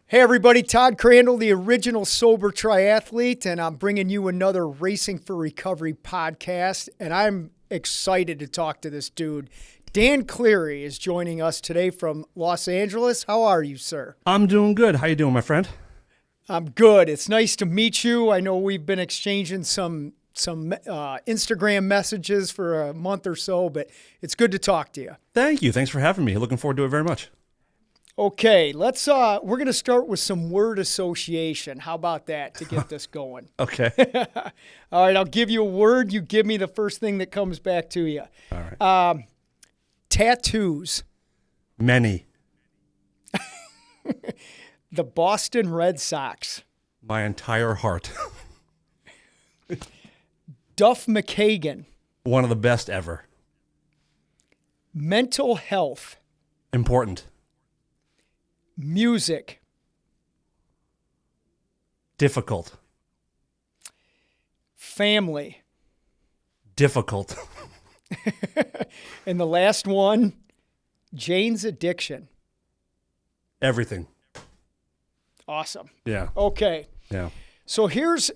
Hey everybody, Todd Crandell, the original sober triathlete, and I'm bringing you another Racing for Recovery podcast, and I'm excited to talk to this dude. Dan Cleary is joining us today from Los Angeles. How are you, sir? I'm doing good. How you doing, my friend? I'm good. It's nice to meet you. I know we've been exchanging some Instagram messages for a month or so, but it's good to talk to you. Thank you. Thanks for having me. Looking forward to it very much. Okay, we're going to start with some word association. How about that to get this going? Okay. All right, I'll give you a word. You give me the first thing that comes back to you. All right. Tattoos. Many. The Boston Red Sox. My entire heart. Duff McKagan. One of the best ever. Mental health. Important. Music. Difficult. Family. Difficult. And the last one, Jane's addiction. Everything. Awesome. Yeah. Okay. Yeah. So this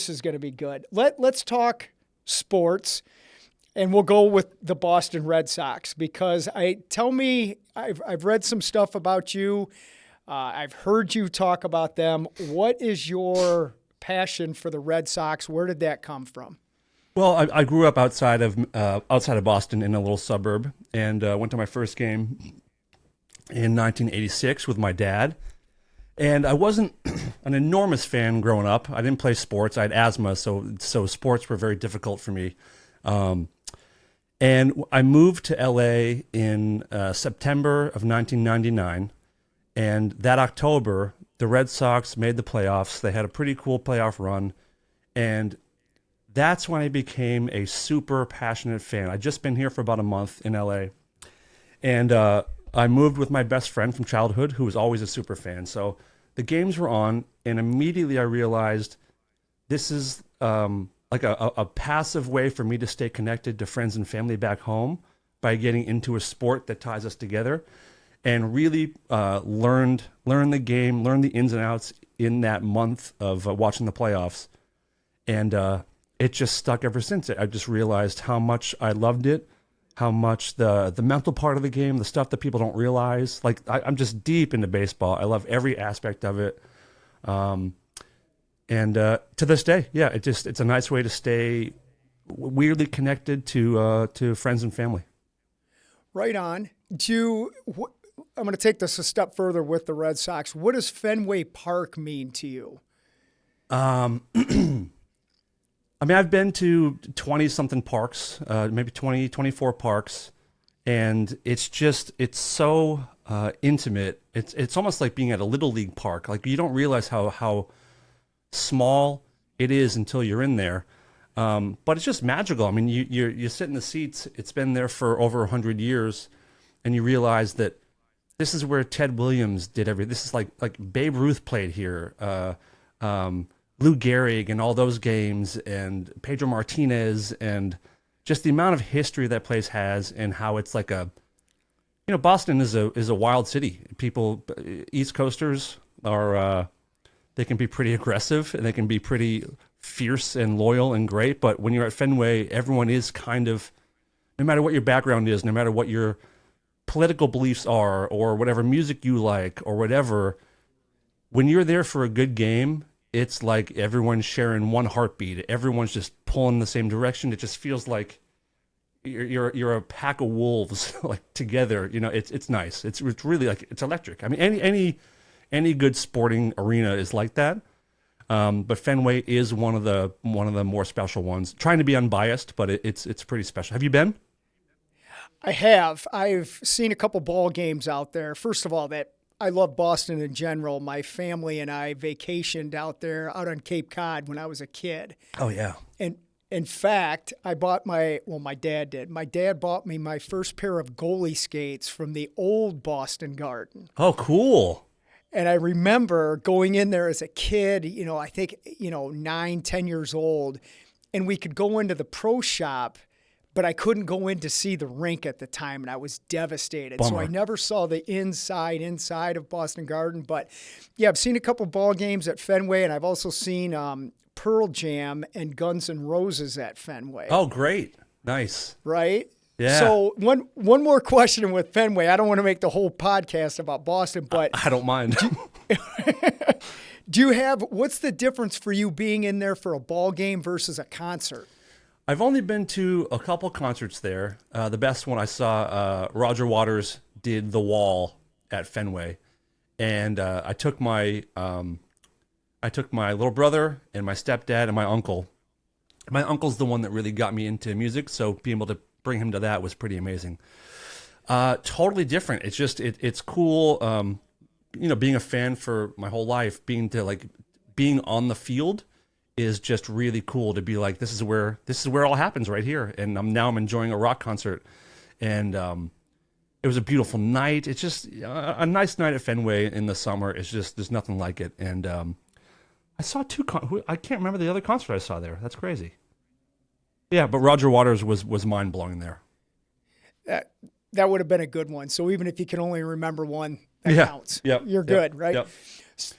is going to be good. Let's talk sports, and we'll go with the Boston Red Sox because I've read some stuff about you. I've heard you talk about them. What is your passion for the Red Sox? Where did that come from? Well, I grew up outside of Boston in a little suburb, and went to my first game in 1986 with my dad. And I wasn't an enormous fan growing up. I didn't play sports. I had asthma, so sports were very difficult for me. And I moved to LA in September of 1999, and that October, the Red Sox made the playoffs. They had a pretty cool playoff run, and that's when I became a super passionate fan. I'd just been here for about a month in LA, and I moved with my best friend from childhood, who was always a super fan. So the games were on, and immediately I realized this is like a passive way for me to stay connected to friends and family back home by getting into a sport that ties us together, and really learn the game, learn the ins and outs in that month of watching the playoffs. And it just stuck ever since. I just realized how much I loved it, how much the mental part of the game, the stuff that people don't realize. Like I'm just deep into baseball. I love every aspect of it. And to this day, yeah, it's a nice way to stay weirdly connected to friends and family. Right on. I'm going to take this a step further with the Red Sox. What does Fenway Park mean to you? I mean, I've been to 20-something parks, maybe 20, 24 parks, and it's so intimate. It's almost like being at a Little League park. Like, you don't realize how small it is until you're in there. But it's just magical. I mean, you sit in the seats. It's been there for over 100 years, and you realize that this is where Ted Williams did everything. This is like Babe Ruth played here. Lou Gehrig and all those games, and Pedro Martinez, and just the amount of history that place has, and how it's like Boston is a wild city. People, East Coasters are, they can be pretty aggressive, and they can be pretty fierce and loyal and great. But when you're at Fenway, everyone is kind of, no matter what your background is, no matter what your political beliefs are, or whatever music you like, or whatever, when you're there for a good game, it's like everyone's sharing one heartbeat. Everyone's just pulling in the same direction. It just feels like you're a pack of wolves, like together. It's nice. It's really like, it's electric. I mean, any good sporting arena is like that. But Fenway is one of the more special ones. Trying to be unbiased, but it's pretty special. Have you been? I have. I've seen a couple ball games out there. First of all, I love Boston in general. My family and I vacationed out there, out on Cape Cod when I was a kid. Oh, yeah. And in fact, my dad did. My dad bought me my first pair of goalie skates from the old Boston Garden. Oh, cool. And I remember going in there as a kid, I think, 9, 10 years old, and we could go into the pro shop, but I couldn't go in to see the rink at the time, and I was devastated. So Bummer. I never saw the inside of Boston Garden. But yeah, I've seen a couple ball games at Fenway, and I've also seen Pearl Jam and Guns N' Roses at Fenway. Oh, great. Nice. Right? Yeah. So one more question with Fenway. I don't want to make the whole podcast about Boston, but I don't mind. do you have, what's the difference for you being in there for a ball game versus a concert? I've only been to a couple concerts there. The best one I saw, Roger Waters did The Wall at Fenway, and I took my little brother and my stepdad and my uncle. My uncle's the one that really got me into music, so being able to bring him to that was pretty amazing. Totally different. It's just it's cool. Being a fan for my whole life, being on the field is just really cool to be like, this is where it all happens right here. And I'm enjoying a rock concert. And it was a beautiful night. It's just a nice night at Fenway in the summer. It's just, there's nothing like it. And I saw I can't remember the other concert I saw there. That's crazy. Yeah, but Roger Waters was mind-blowing there. That would have been a good one. So even if you can only remember one, that counts. Yep. You're good, right? Yep.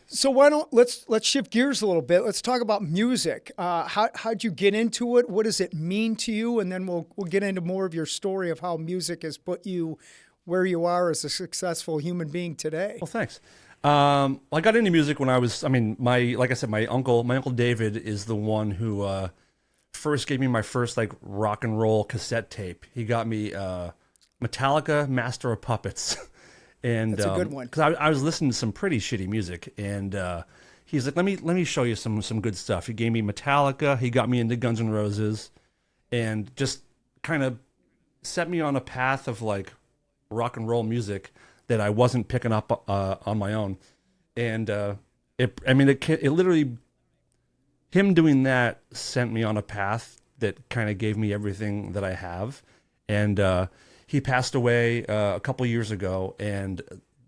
So why don't let's shift gears a little bit. Let's talk about music. How'd you get into it? What does it mean to you? And then we'll get into more of your story of how music has put you where you are as a successful human being today. Well, thanks. I got into music when I was. Like I said, my uncle David is the one who first gave me my first like rock and roll cassette tape. He got me Metallica, Master of Puppets. And that's a good one. Because I was listening to some pretty shitty music, and he's like, let me show you some good stuff. He gave me Metallica. He got me into Guns N' Roses, and just kind of set me on a path of like rock and roll music that I wasn't picking up on my own. And it literally, him doing that sent me on a path that kind of gave me everything that I have. And he passed away a couple years ago, and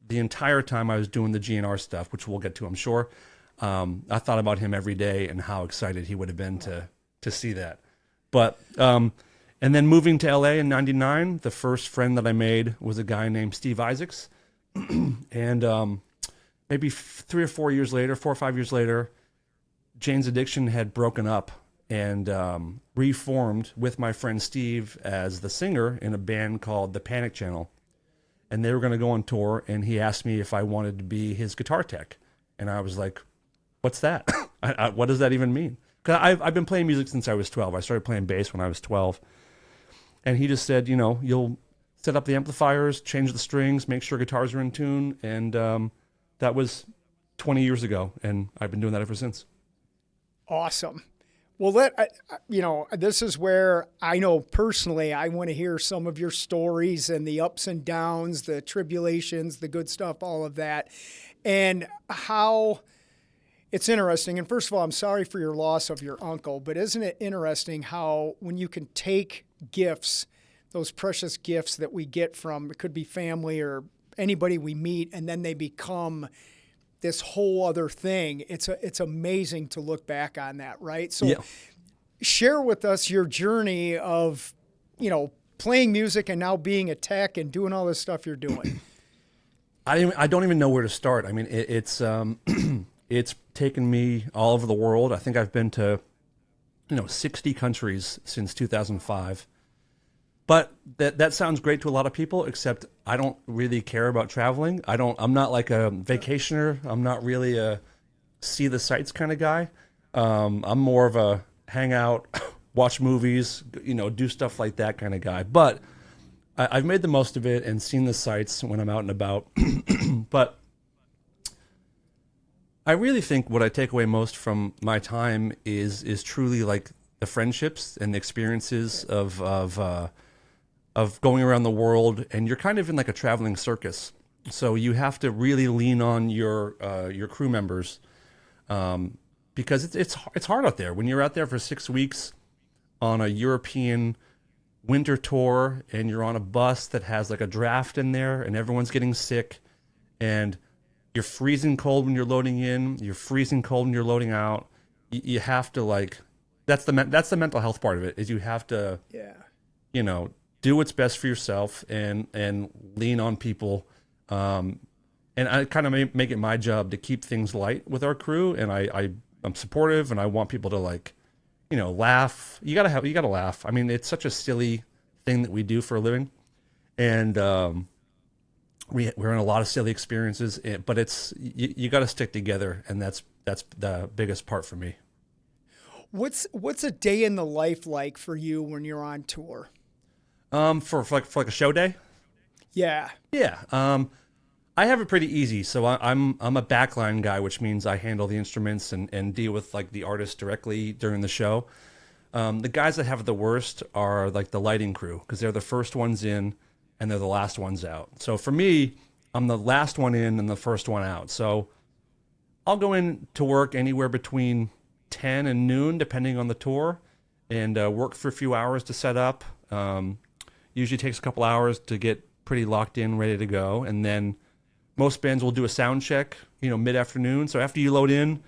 the entire time I was doing the GNR stuff, which we'll get to, I'm sure, I thought about him every day and how excited he would have been to see that. But and then moving to LA in '99, the first friend that I made was a guy named Steve Isaacs, and maybe 4 or 5 years later, Jane's Addiction had broken up and reformed with my friend Steve as the singer in a band called The Panic Channel. And they were going to go on tour, and he asked me if I wanted to be his guitar tech. And I was like, what's that? What does that even mean? Because I've been playing music since I was 12. I started playing bass when I was 12. And he just said, you'll set up the amplifiers, change the strings, make sure guitars are in tune. And that was 20 years ago, and I've been doing that ever since. Awesome. Well, this is where I know personally I want to hear some of your stories and the ups and downs, the tribulations, the good stuff, all of that, and how it's interesting. And first of all, I'm sorry for your loss of your uncle, but isn't it interesting how when you can take gifts, those precious gifts that we get from, it could be family or anybody we meet, and then they become this whole other thing. It's amazing to look back on that, right? So share with us your journey of, playing music and now being a tech and doing all this stuff you're doing. I don't even know where to start. I mean, it's it's taken me all over the world. I think I've been to 60 countries since 2005. But that sounds great to a lot of people, except I don't really care about traveling. I'm not like a vacationer. I'm not really a see the sights kind of guy. I'm more of a hang out, watch movies, do stuff like that kind of guy. But I've made the most of it and seen the sights when I'm out and about. But I really think what I take away most from my time is truly like the friendships and the experiences of going around the world, and you're kind of in like a traveling circus. So you have to really lean on your crew members, because it's hard out there when you're out there for 6 weeks on a European winter tour, and you're on a bus that has like a draft in there, and everyone's getting sick, and you're freezing cold when you're loading in, you're freezing cold when you're loading out. You have to that's the mental health part of it, is you have to do what's best for yourself and lean on people. And I kind of make it my job to keep things light with our crew. And I'm supportive, and I want people to laugh. You gotta laugh. I mean, it's such a silly thing that we do for a living. And, we're in a lot of silly experiences, but you got to stick together. And that's the biggest part for me. What's a day in the life like for you when you're on tour? For like a show day. Yeah. Yeah. I have it pretty easy. So I'm a backline guy, which means I handle the instruments and deal with like the artist directly during the show. The guys that have it the worst are like the lighting crew, because they're the first ones in and they're the last ones out. So for me, I'm the last one in and the first one out. So I'll go in to work anywhere between 10 and noon, depending on the tour, and work for a few hours to set up. Usually takes a couple hours to get pretty locked in, ready to go. And then most bands will do a sound check, mid-afternoon. So after you load in,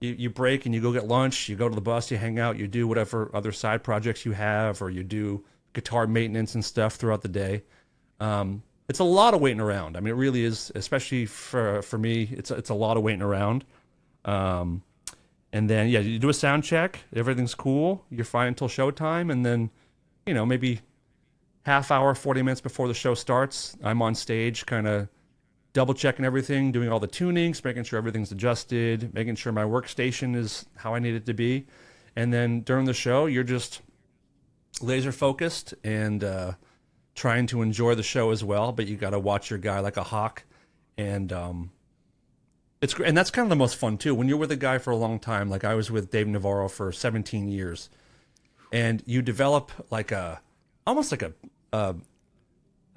you break and you go get lunch, you go to the bus, you hang out, you do whatever other side projects you have, or you do guitar maintenance and stuff throughout the day. It's a lot of waiting around. I mean, it really is, especially for me, it's a lot of waiting around. And then, yeah, you do a sound check, everything's cool, you're fine until showtime, and then, maybe half hour, 40 minutes before the show starts, I'm on stage kind of double checking everything, doing all the tunings, making sure everything's adjusted, making sure my workstation is how I need it to be. And then during the show, you're just laser focused and trying to enjoy the show as well, but you got to watch your guy like a hawk. And it's great. And that's kind of the most fun too. When you're with a guy for a long time, like I was with Dave Navarro for 17 years, and you develop like almost like a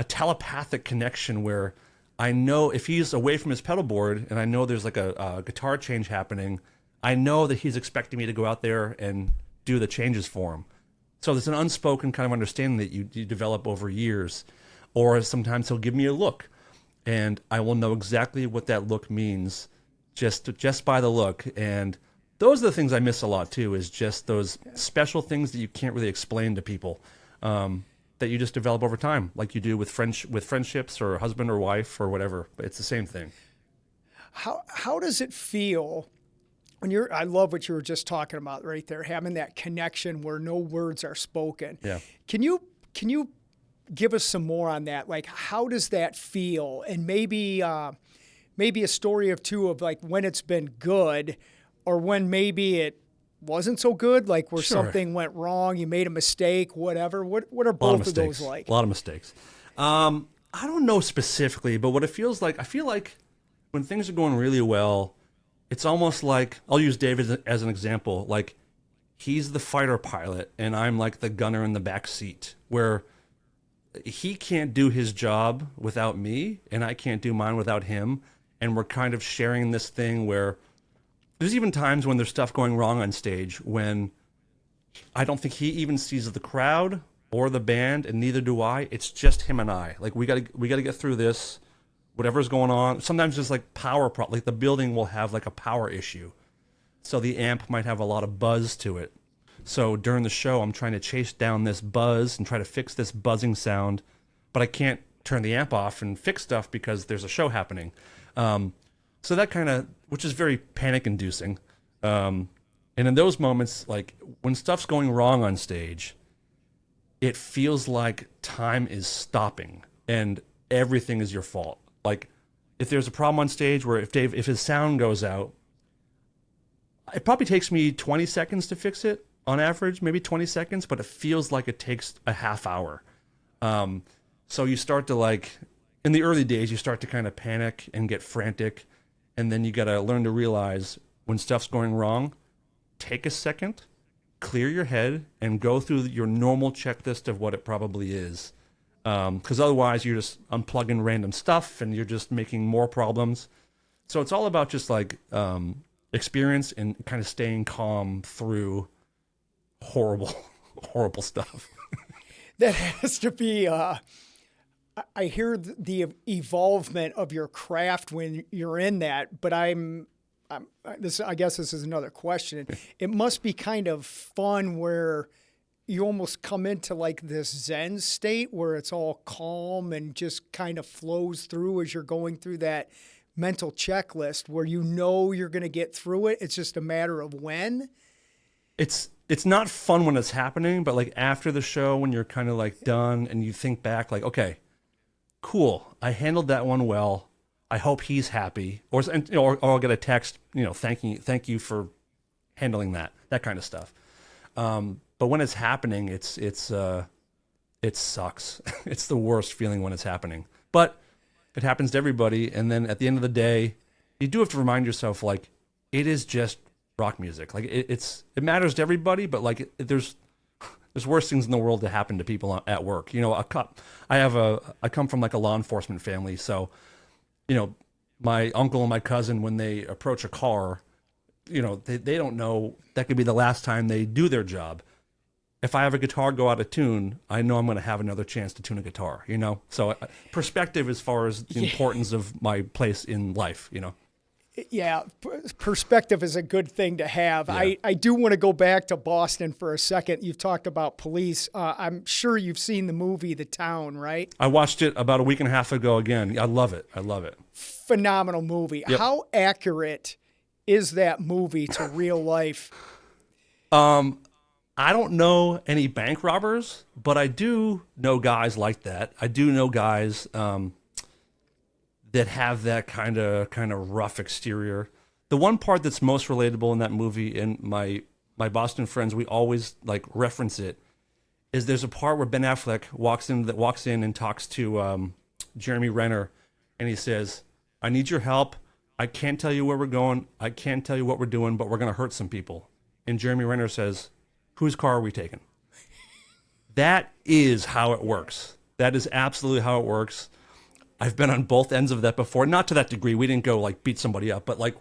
telepathic connection where I know if he's away from his pedal board and I know there's like a guitar change happening, I know that he's expecting me to go out there and do the changes for him. So there's an unspoken kind of understanding that you develop over years. Or sometimes he'll give me a look, and I will know exactly what that look means just by the look. And those are the things I miss a lot too, is just those special things that you can't really explain to people. That you just develop over time, like you do with friendships or husband or wife or whatever. But it's the same thing. How does it feel when I love what you were just talking about right there, having that connection where no words are spoken. Yeah. Can you give us some more on that? Like, how does that feel? And maybe a story or two of like when it's been good or when maybe it wasn't so good, like where Sure. something went wrong, you made a mistake, whatever. What are both of those like? A lot of mistakes. I don't know specifically, but what it feels like, I feel like when things are going really well, it's almost like, I'll use David as an example, like he's the fighter pilot and I'm like the gunner in the back seat, where he can't do his job without me and I can't do mine without him. And we're kind of sharing this thing where there's even times when there's stuff going wrong on stage when I don't think he even sees the crowd or the band, and neither do I. It's just him and I. Like we gotta get through this, whatever's going on. Sometimes there's like like the building will have like a power issue, so the amp might have a lot of buzz to it. So during the show, I'm trying to chase down this buzz and try to fix this buzzing sound, but I can't turn the amp off and fix stuff because there's a show happening. So that kind of, which is very panic inducing. And in those moments, like when stuff's going wrong on stage, it feels like time is stopping and everything is your fault. Like if there's a problem on stage where if his sound goes out, it probably takes me 20 seconds to fix it on average, maybe 20 seconds, but it feels like it takes a half hour. So you start to like, in the early days, you start to kind of panic and get frantic. And then you got to learn to realize when stuff's going wrong, take a second, clear your head, and go through your normal checklist of what it probably is. Because otherwise you're just unplugging random stuff and you're just making more problems. So it's all about just like experience and kind of staying calm through horrible, horrible stuff. That has to be... I hear the evolvement of your craft when you're in that, but I guess this is another question. It must be kind of fun where you almost come into like this Zen state where it's all calm and just kind of flows through as you're going through that mental checklist where you know you're going to get through it. It's just a matter of when. It's not fun when it's happening, but like after the show, when you're kind of like done and you think back, like, okay, cool, I handled that one well. I hope he's happy, or I'll get a text, thank you for handling that kind of stuff. But when it's happening, it sucks. It's the worst feeling when it's happening. But it happens to everybody, and then at the end of the day, you do have to remind yourself, like, it is just rock music. Like it matters to everybody, but like there's worse things in the world to happen to people at work. I come from like a law enforcement family, so my uncle and my cousin, when they approach a car, they don't know that could be the last time they do their job. If I have a guitar go out of tune, I know I'm going to have another chance to tune a guitar, So perspective as far as the importance of my place in life, Yeah, perspective is a good thing to have. Yeah. I do want to go back to Boston for a second. You've talked about police. I'm sure you've seen the movie The Town, right? I watched it about a week and a half ago again. I love it. Phenomenal movie. Yep. How accurate is that movie to real life? I don't know any bank robbers, but I do know guys like that. I do know guys that have that kind of rough exterior. The one part that's most relatable in that movie, and my Boston friends, we always like reference it, is there's a part where Ben Affleck walks in and talks to Jeremy Renner, and he says, "I need your help. I can't tell you where we're going. I can't tell you what we're doing, but we're going to hurt some people." And Jeremy Renner says, "Whose car are we taking?" That is how it works. That is absolutely how it works. I've been on both ends of that before. Not to that degree. We didn't go like beat somebody up, but like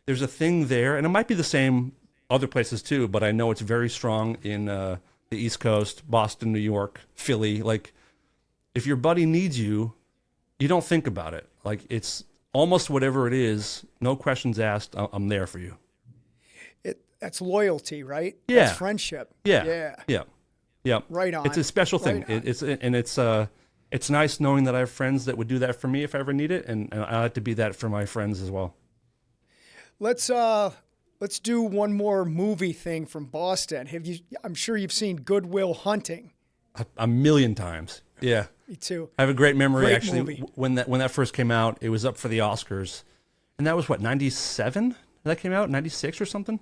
there's a thing there, and it might be the same other places too, but I know it's very strong in the East Coast, Boston, New York, Philly. Like if your buddy needs you, you don't think about it. Like it's almost whatever it is, no questions asked, I'm there for you. That's loyalty, right? Yeah. That's friendship. Yeah. Right on. It's a special thing. Right It's nice knowing that I have friends that would do that for me if I ever need it, and I like to be that for my friends as well. Let's do one more movie thing from Boston. I'm sure you've seen Good Will Hunting. A million times. Yeah. Me too. I have a great memory, Great actually. movie. When that first came out, it was up for the Oscars. And that was, 97? That came out? 96 or something?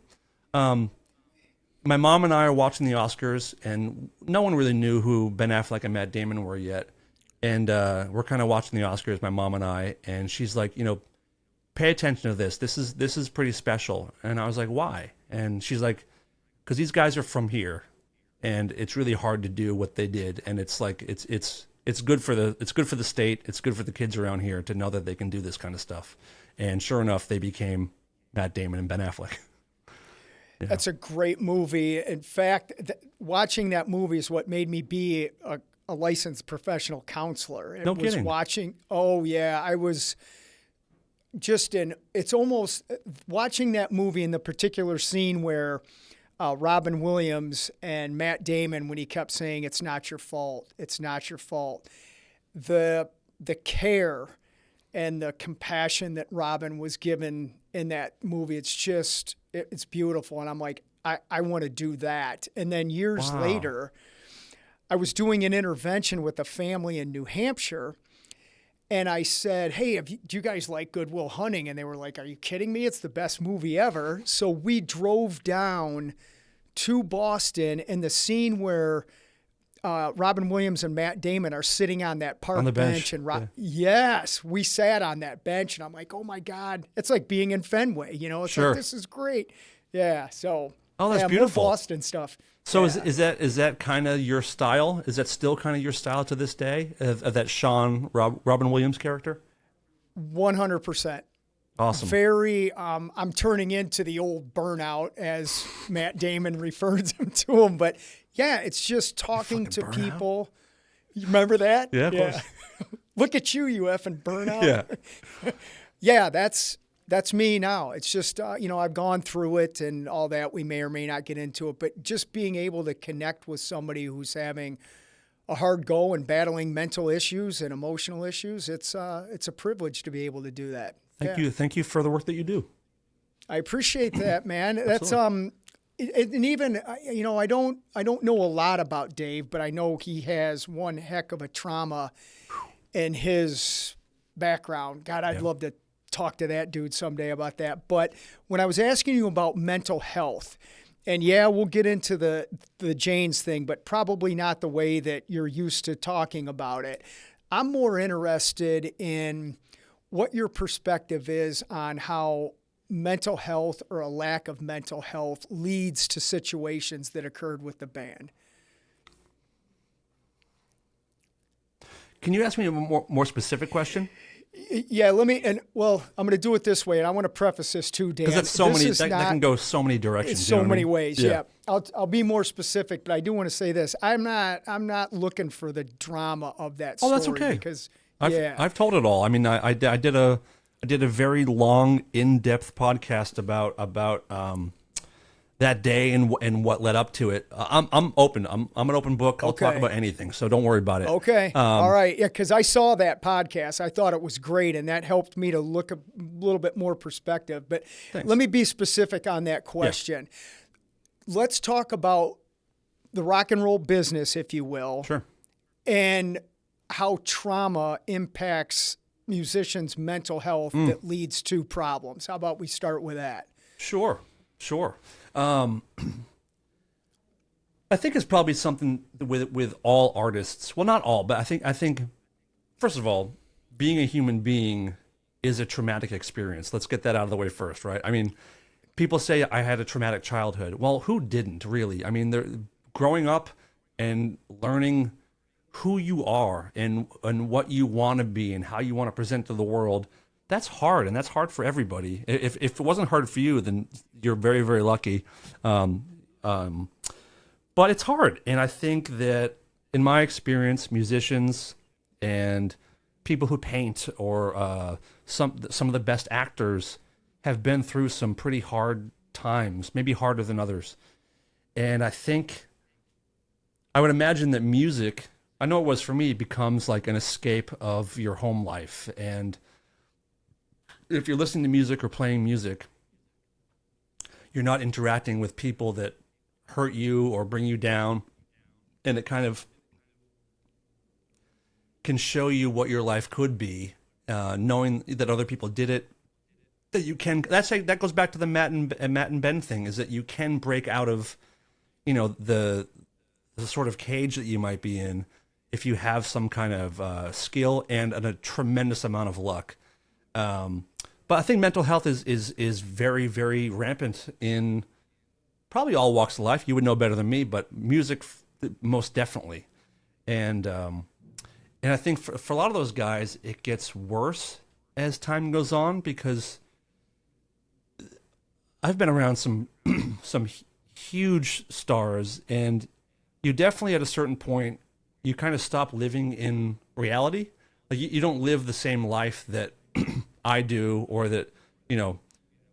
My mom and I are watching the Oscars, and no one really knew who Ben Affleck and Matt Damon were yet. And we're kind of watching the Oscars, my mom and I, and she's like, pay attention to this. This is pretty special. And I was like, why? And she's like, because these guys are from here, and it's really hard to do what they did. And it's like it's good for the state. It's good for the kids around here to know that they can do this kind of stuff. And sure enough, they became Matt Damon and Ben Affleck. Yeah. That's a great movie. In fact, watching that movie is what made me be a licensed professional counselor. No kidding. I was just it's almost watching that movie in the particular scene where Robin Williams and Matt Damon, when he kept saying, "It's not your fault. It's not your fault." The care and the compassion that Robin was given in that movie, it's beautiful. And I'm like, I want to do that. And then years later, I was doing an intervention with a family in New Hampshire. And I said, "Hey, do you guys like Good Will Hunting?" And they were like, "Are you kidding me? It's the best movie ever." So we drove down to Boston, and the scene where Robin Williams and Matt Damon are sitting on that park on the bench. And yes, we sat on that bench, and I'm like, "Oh my God, it's like being in Fenway." It's Sure. like, this is great. Yeah. So that's beautiful. More Boston stuff. So yeah. is that kind of your style? Is that still kind of your style to this day of that Robin Williams character? 100%. Awesome. Very, I'm turning into the old burnout, as Matt Damon refers to him. But yeah, it's just talking to people. You remember that? Yeah, of course. Look at you, you effing burnout. Yeah. Yeah, that's that's me now. It's just, I've gone through it and all that. We may or may not get into it, but just being able to connect with somebody who's having a hard go and battling mental issues and emotional issues, it's a privilege to be able to do that. Thank you. Thank you for the work that you do. I appreciate that, man. That's, and even, I don't know a lot about Dave, but I know he has one heck of a trauma in his background. God, I'd love to talk to that dude someday about that. But when I was asking you about mental health, and yeah, we'll get into the Janes thing, but probably not the way that you're used to talking about it. I'm more interested in what your perspective is on how mental health or a lack of mental health leads to situations that occurred with the band. Can you ask me a more specific question? Yeah, I'm going to do it this way, and I want to preface this too, Dan. Because that can go so many directions. So many ways. Yeah. I'll be more specific, but I do want to say this: I'm not looking for the drama of that story. Oh, that's okay. Because I've told it all. I mean, I did a very long, in-depth podcast about that day and what led up to it. I'm open. I'm an open book. I'll talk about anything, so don't worry about it. Okay. All right. Yeah, because I saw that podcast. I thought it was great, and that helped me to look a little bit more perspective. But let me be specific on that question. Yeah. Let's talk about the rock and roll business, if you will. Sure. And how trauma impacts musicians' mental health that leads to problems. How about we start with that? Sure. I think it's probably something with all artists. Well, not all, but I think first of all, being a human being is a traumatic experience. Let's get that out of the way first, right? I mean, people say I had a traumatic childhood. Well, who didn't really? I mean, growing up and learning who you are and what you want to be and how you want to present to the world, that's hard, and that's hard for everybody. If it wasn't hard for you, then you're very, very lucky. But it's hard, and I think that in my experience, musicians and people who paint or some of the best actors have been through some pretty hard times, maybe harder than others. And I would imagine that music, I know it was for me, becomes like an escape of your home life. And if you're listening to music or playing music, you're not interacting with people that hurt you or bring you down, and it kind of can show you what your life could be, knowing that other people did it. That you can. That goes back to the Matt and Ben thing. Is that you can break out of, the sort of cage that you might be in if you have some kind of skill and a tremendous amount of luck. But I think mental health is very, very rampant in probably all walks of life. You would know better than me, but music most definitely. And I think for a lot of those guys, it gets worse as time goes on, because I've been around some huge stars, and you definitely at a certain point, you kind of stop living in reality. Like you don't live the same life that I do, or that,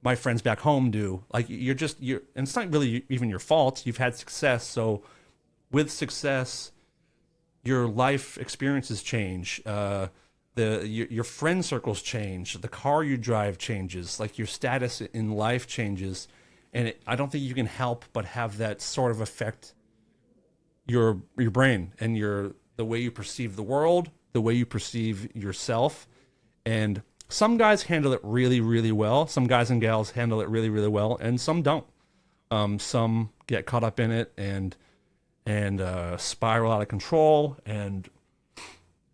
my friends back home do. Like you're and it's not really even your fault. You've had success. So with success, your life experiences change. Your friend circles change. The car you drive changes. Like your status in life changes. And I don't think you can help but have that sort of affect your brain and the way you perceive the world, the way you perceive yourself. And some guys handle it really, really well. Some guys and gals handle it really, really well, and some don't. Some get caught up in it and spiral out of control. And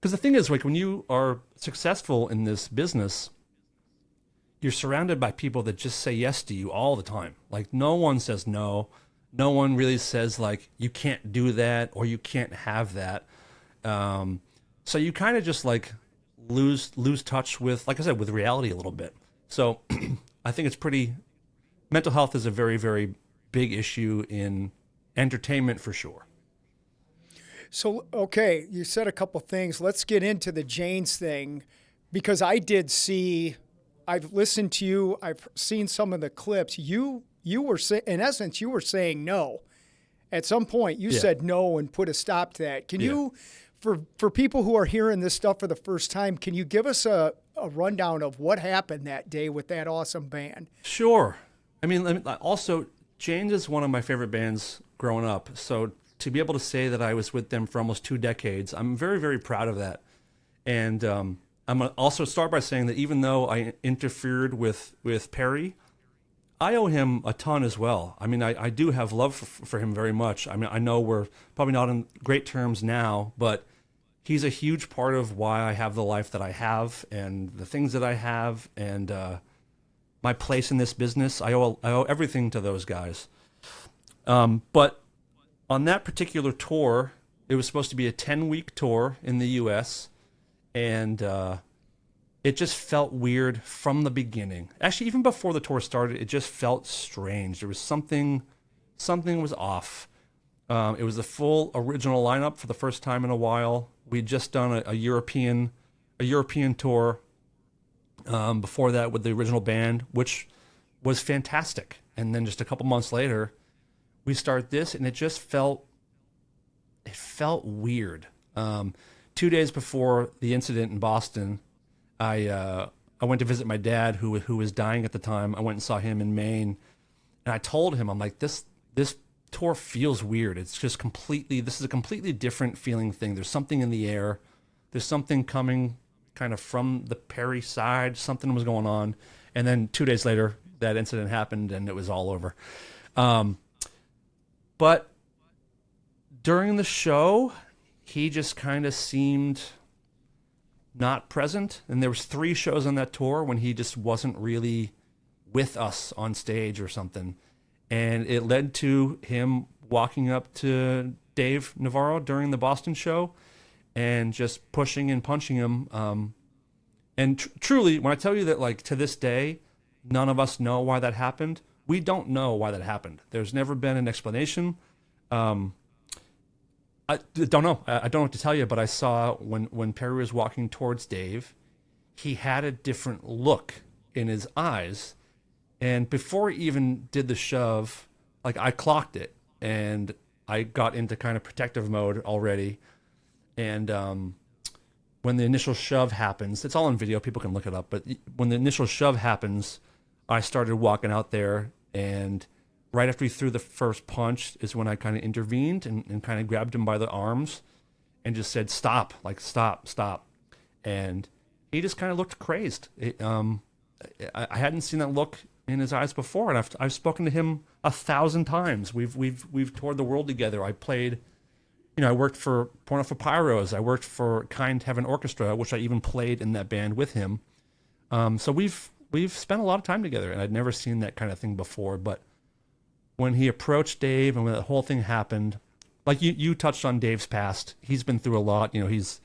because the thing is, like, when you are successful in this business, you're surrounded by people that just say yes to you all the time. Like, no one says no. No one really says, like, you can't do that or you can't have that. So you kind of just lose touch with, like I said, with reality a little bit. So I think mental health is a very, very big issue in entertainment for sure. So, okay, you said a couple things. Let's get into the Janes thing, because I did see I've listened to you. I've seen some of the clips. You were in essence, you were saying no. At some point, you said no and put a stop to that. Can you, for people who are hearing this stuff for the first time, can you give us a rundown of what happened that day with that awesome band? Sure. I mean, also, Jane's is one of my favorite bands growing up. So to be able to say that I was with them for almost 2 decades, I'm very, very proud of that. And I'm going to also start by saying that even though I interfered with Perry, I owe him a ton as well. I mean, I do have love for him very much. I mean, I know we're probably not on great terms now, but he's a huge part of why I have the life that I have and the things that I have and my place in this business. I owe everything to those guys. But on that particular tour, it was supposed to be a 10-week tour in the U.S., and it just felt weird from the beginning. Actually, even before the tour started, it just felt strange. There was something was off. It was the full original lineup for the first time in a while. We'd just done a European tour before that with the original band, which was fantastic. And then just a couple months later, we start this, and it just felt weird. 2 days before the incident in Boston, I went to visit my dad, who was dying at the time. I went and saw him in Maine, and I told him, I'm like, this tour feels weird. It's just this is a completely different feeling thing. There's something in the air. There's something coming kind of from the Perry side. Something was going on. And then 2 days later, that incident happened, and it was all over. But during the show, he just kind of seemed not present. And there was 3 shows on that tour when he just wasn't really with us on stage or something. And it led to him walking up to Dave Navarro during the Boston show and just pushing and punching him. And truly, when I tell you that, like, to this day, none of us know why that happened, we don't know why that happened. There's never been an explanation. I don't know. I don't know what to tell you, but I saw when Perry was walking towards Dave, he had a different look in his eyes. And before he even did the shove, like, I clocked it, and I got into kind of protective mode already. And when the initial shove happens, it's all on video, people can look it up, but when the initial shove happens, I started walking out there, and right after he threw the first punch is when I kind of intervened and kind of grabbed him by the arms and just said, stop, like, stop. And he just kind of looked crazed. I hadn't seen that look in his eyes before, and I've spoken to him 1,000 times. We've toured the world together. I played, I worked for Porno for Pyros. I worked for Kind Heaven Orchestra, which I even played in that band with him. So we've spent a lot of time together, and I'd never seen that kind of thing before. But when he approached Dave and when that whole thing happened, like you touched on Dave's past, he's been through a lot. His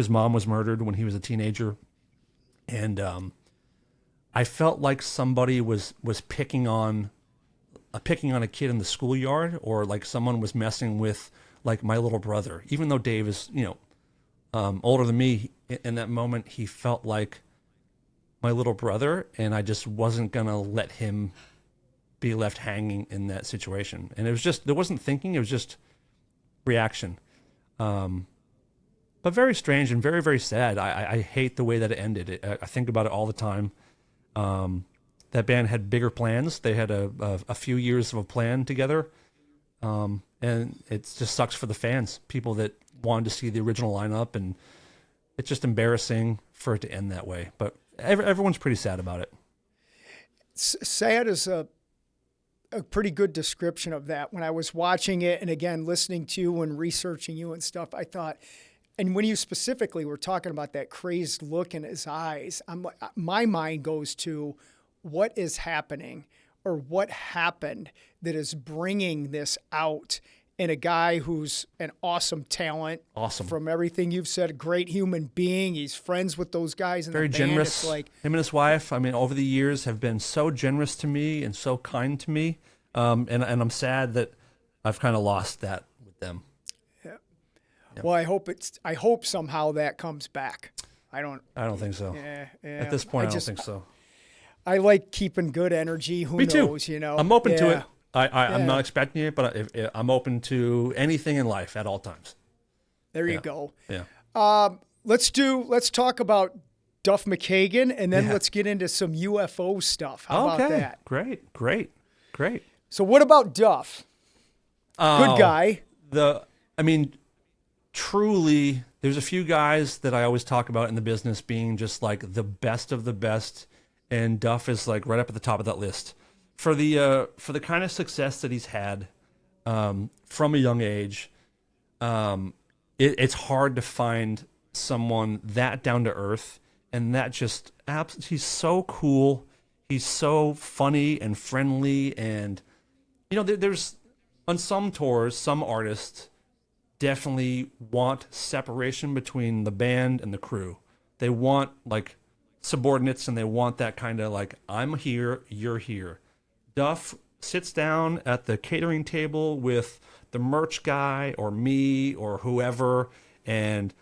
mom was murdered when he was a teenager, and I felt like somebody was picking on a kid in the schoolyard, or like someone was messing with, like, my little brother. Even though Dave is older than me, in that moment he felt like my little brother, and I just wasn't gonna let him be left hanging in that situation. And it was just, there wasn't thinking, it was just reaction. But very strange and very, very sad. I hate the way that it ended. I think about it all the time. That band had bigger plans. They had a few years of a plan together. And it just sucks for the fans, people that wanted to see the original lineup, and it's just embarrassing for it to end that way. But everyone's pretty sad about it. Sad is a pretty good description of that. When I was watching it, and again, listening to you and researching you and stuff, I thought, and when you specifically were talking about that crazed look in his eyes, my mind goes to what is happening, or what happened that is bringing this out in a guy who's an awesome talent. Awesome. From everything you've said, a great human being. He's friends with those guys in very the band. Generous. It's like, him and his wife, I mean, over the years have been so generous to me and so kind to me. And I'm sad that I've kind of lost that with them. Yeah. Well, I hope somehow that comes back. I don't think so. Yeah. At this point, I don't think so. I like keeping good energy. Who Me too. knows, you know? I'm open to Yeah. it. I'm not expecting it, but I'm open to anything in life at all times. There you go. Yeah. Let's talk about Duff McKagan, and then Yeah. let's get into some UFO stuff. How about that? Great. So what about Duff? Good guy. Truly, there's a few guys that I always talk about in the business being just like the best of the best, and Duff is like right up at the top of that list for the kind of success that he's had from a young age. It's hard to find someone that down to earth and that just he's so cool. He's so funny and friendly, and there's on some tours, some artists definitely want separation between the band and the crew. They want like subordinates, and they want that kind of like, I'm here, you're here. Duff sits down at the catering table with the merch guy or me or whoever and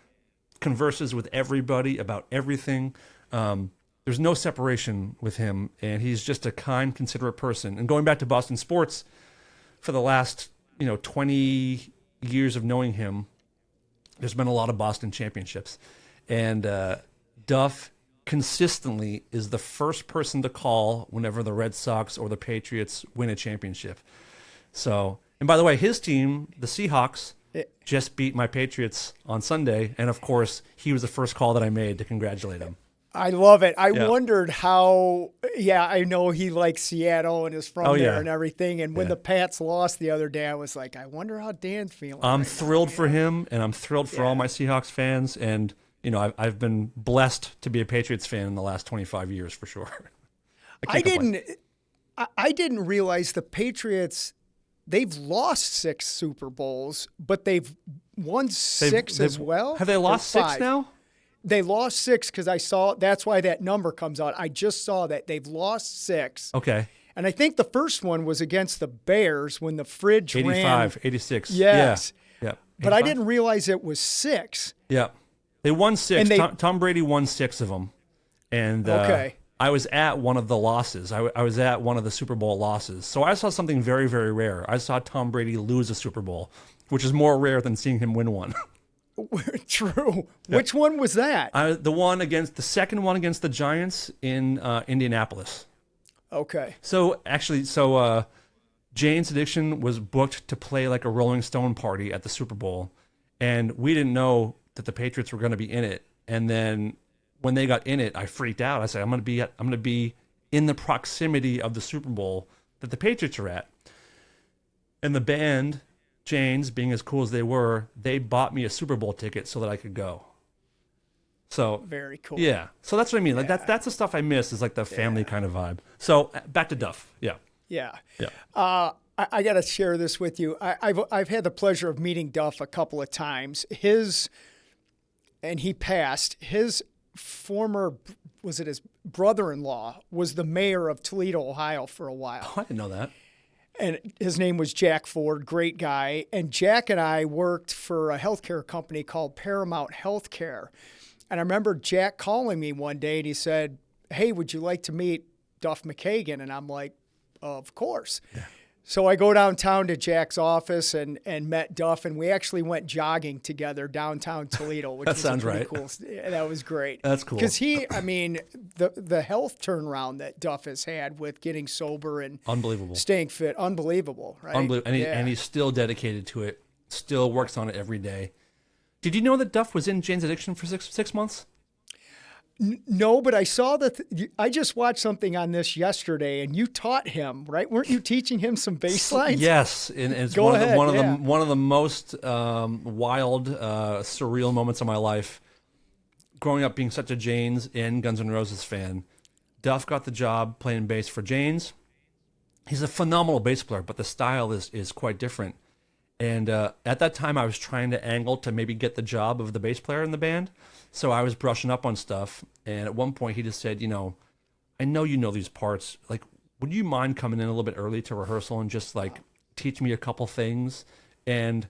converses with everybody about everything. There's no separation with him, and he's just a kind, considerate person. And going back to Boston sports, for the last 20 years of knowing him, there's been a lot of Boston championships, and Duff consistently is the first person to call whenever the Red Sox or the Patriots win a championship. So, and by the way, his team, the Seahawks, just beat my Patriots on Sunday, and of course, he was the first call that I made to congratulate him. I love it. I wondered how, I know he likes Seattle and is from there and everything. And when the Pats lost the other day, I was like, I wonder how Dan's feeling. I'm thrilled for him, and I'm thrilled for all my Seahawks fans. And, I've been blessed to be a Patriots fan in the last 25 years for sure. I didn't realize the Patriots, they've lost 6 Super Bowls, but they've won 6 as well. Have they lost 6 now? They lost 6 because I saw, that's why that number comes out. I just saw that they've lost 6. Okay. And I think the first one was against the Bears when the fridge 85, 86. Yes. Yeah. But I didn't realize it was 6. Yeah. They won 6. And Tom Brady won 6 of them. And I was at one of the losses. I was at one of the Super Bowl losses. So I saw something very, very rare. I saw Tom Brady lose a Super Bowl, which is more rare than seeing him win one. True. Yeah. Which one was that? The second one against the Giants in Indianapolis. Okay. So Jane's Addiction was booked to play like a Rolling Stone party at the Super Bowl, and we didn't know that the Patriots were going to be in it. And then when they got in it, I freaked out. I said, I'm going to be in the proximity of the Super Bowl that the Patriots are at. And the band, Jane's, being as cool as they were, they bought me a Super Bowl ticket so that I could go. So very cool. Yeah. So that's what I mean. Like that's the stuff I miss, is like the family kind of vibe. So back to Duff. Yeah. Yeah. I got to share this with you. I've had the pleasure of meeting Duff a couple of times. And he passed. His former, was it his brother-in-law, was the mayor of Toledo, Ohio for a while. Oh, I didn't know that. And his name was Jack Ford, great guy. And Jack and I worked for a healthcare company called Paramount Healthcare. And I remember Jack calling me one day and he said, hey, would you like to meet Duff McKagan? And I'm like, of course. Yeah. So I go downtown to Jack's office and met Duff, and we actually went jogging together downtown Toledo, which that was sounds pretty right. Cool. Yeah, that was great. That's cool. Because the health turnaround that Duff has had with getting sober and unbelievable, staying fit, unbelievable, right? Unbelievable, and he's still dedicated to it. Still works on it every day. Did you know that Duff was in Jane's Addiction for six months? No, but I saw that. I just watched something on this yesterday, and you taught him, right? Weren't you teaching him some bass lines? Yes, and it's one of the most wild, surreal moments of my life. Growing up, being such a Jane's and Guns N' Roses fan, Duff got the job playing bass for Jane's. He's a phenomenal bass player, but the style is quite different. And at that time, I was trying to angle to maybe get the job of the bass player in the band. So I was brushing up on stuff. And at one point, he just said, I know you know these parts. Like, would you mind coming in a little bit early to rehearsal and just, like, teach me a couple things? And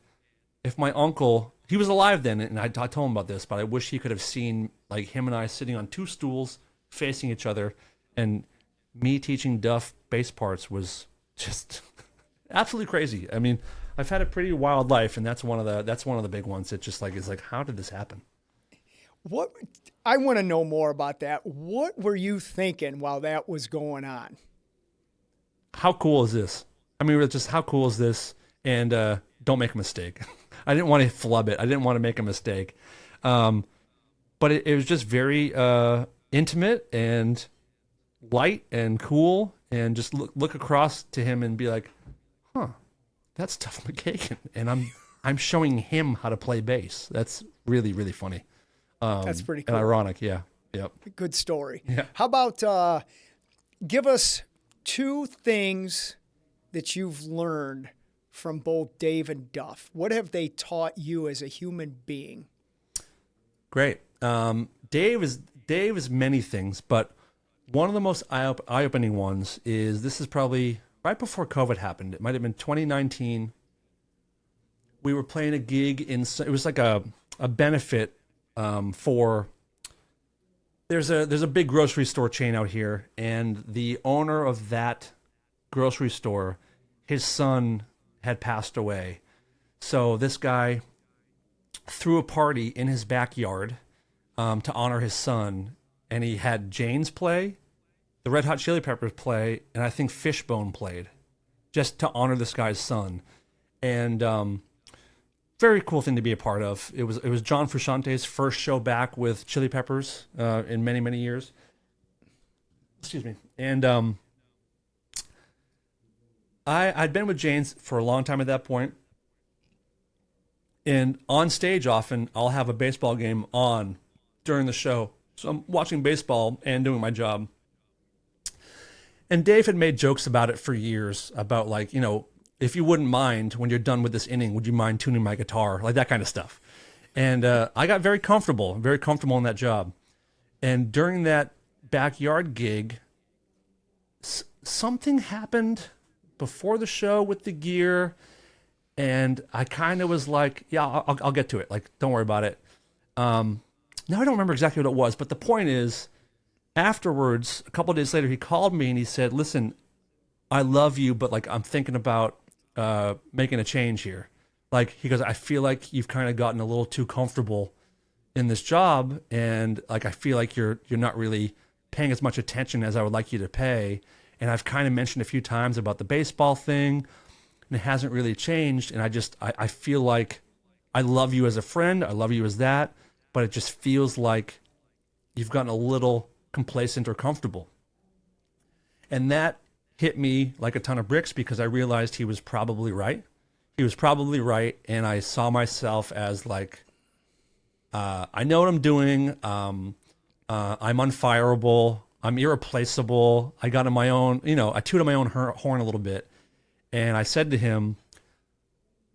if my uncle, he was alive then, and I told him about this, but I wish he could have seen, like, him and I sitting on 2 stools facing each other. And me teaching Duff bass parts was just absolutely crazy. I mean, I've had a pretty wild life, and that's one of the big ones. It's just like, it's like, how did this happen? What I want to know more about that. What were you thinking while that was going on? How cool is this? I mean, just how cool is this? And don't make a mistake. I didn't want to flub it. I didn't want to make a mistake. But it was just very intimate and light and cool, and just look across to him and be like, huh, that's Duff McKagan. And I'm showing him how to play bass. That's really, really funny. That's pretty cool. And ironic, yeah. Yep. Good story. Yeah. How about give us 2 things that you've learned from both Dave and Duff? What have they taught you as a human being? Great. Dave is many things, but one of the most eye-opening ones is, this is probably right before COVID happened. It might have been 2019. We were playing a gig it was like a benefit for, there's a big grocery store chain out here, and the owner of that grocery store, his son had passed away. So this guy threw a party in his backyard to honor his son, and he had Jane's play, the Red Hot Chili Peppers play, and I think Fishbone played, just to honor this guy's son. And very cool thing to be a part of. It was John Frusciante's first show back with Chili Peppers in many, many years. Excuse me. And I'd been with Jane's for a long time at that point. And on stage, often I'll have a baseball game on during the show. So I'm watching baseball and doing my job. And Dave had made jokes about it for years, about like, if you wouldn't mind when you're done with this inning, would you mind tuning my guitar? Like that kind of stuff. And I got very comfortable in that job. And during that backyard gig, something happened before the show with the gear. And I kind of was like, yeah, I'll get to it. Like, don't worry about it. Now I don't remember exactly what it was, but the point is, afterwards, a couple of days later, he called me and he said, listen, I love you, but like, I'm thinking about making a change here. Like, he goes, I feel like you've kind of gotten a little too comfortable in this job, and like, I feel like you're not really paying as much attention as I would like you to pay. And I've kind of mentioned a few times about the baseball thing, and it hasn't really changed. And I feel like I love you as a friend. I love you as that, but it just feels like you've gotten a little complacent or comfortable. And that hit me like a ton of bricks, because I realized he was probably right. And I saw myself as like, I know what I'm doing. I'm unfireable. I'm irreplaceable. I got on my own, I tooted my own horn a little bit. And I said to him,